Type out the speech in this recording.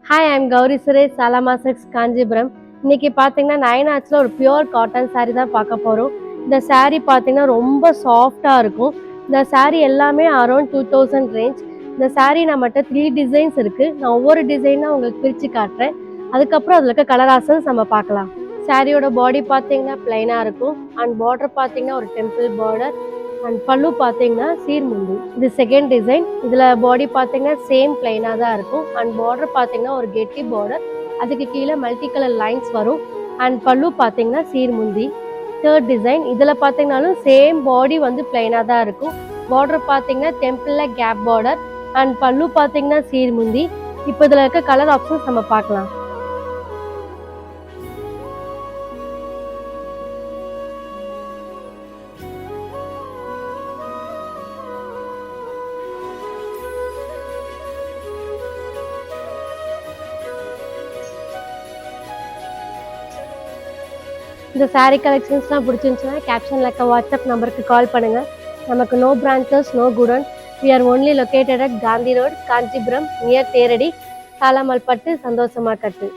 Hi, I'm Gowri Suresh, Salama silks, Kanchipuram. இன்னைக்கு பார்த்தீங்கன்னா நயனாட்ஸில் ஒரு பியோர் காட்டன் saree தான் பார்க்க போகிறோம். இந்த saree பார்த்தீங்கன்னா ரொம்ப சாஃப்டாக இருக்கும். இந்த saree எல்லாமே அரௌண்ட் 2000 ரேஞ்ச். இந்த saree நம்மகிட்ட 3 டிசைன்ஸ் இருக்குது. நான் ஒவ்வொரு டிசைனாக உங்களுக்கு பிரித்து காட்டுறேன். அதுக்கப்புறம் அதில் இருக்க கலர் ஆப்ஷன்ஸ் நம்ம பார்க்கலாம். சாரியோட பாடி பார்த்தீங்கன்னா பிளைனாக இருக்கும். அண்ட் பார்டர் பார்த்தீங்கன்னா ஒரு டெம்பிள் பார்டர். அண்ட் பல்லு பார்த்தீங்கன்னா சீர்முண்டு. இது செகண்ட் டிசைன். இதில் பாடி பார்த்தீங்கன்னா சேம் பிளைனாக தான் இருக்கும். அண்ட் பார்டர் பார்த்தீங்கன்னா ஒரு கெட்டி பார்டர். அதுக்கு கீழே மல்டி கலர் லைன்ஸ் வரும். அண்ட் பல்லு பார்த்தீங்கன்னா சீர்முந்தி. Third design. இதில் பார்த்தீங்கன்னாலும் சேம் பாடி வந்து பிளைனாக தான் இருக்கும். பார்டர் பார்த்தீங்கன்னா டெம்பிளில் கேப் பார்டர். அண்ட் பல்லு பார்த்தீங்கன்னா சீர்முந்தி. இப்போ இதில் இருக்க கலர் ஆப்ஷன்ஸ் நம்ம பார்க்கலாம். இந்த saree கலெக்ஷன்ஸ்லாம் பிடிச்சிருந்துச்சுன்னா கேப்ஷனில் இருக்க வாட்ஸ்அப் நம்பருக்கு கால் பண்ணுங்கள். நமக்கு நோ பிரான்ச்சஸ், நோ குடோன். We are only located at Gandhi road, Kanchipuram, near Theradi, சாலமல் பட்டு, சந்தோஷமா கட்டு.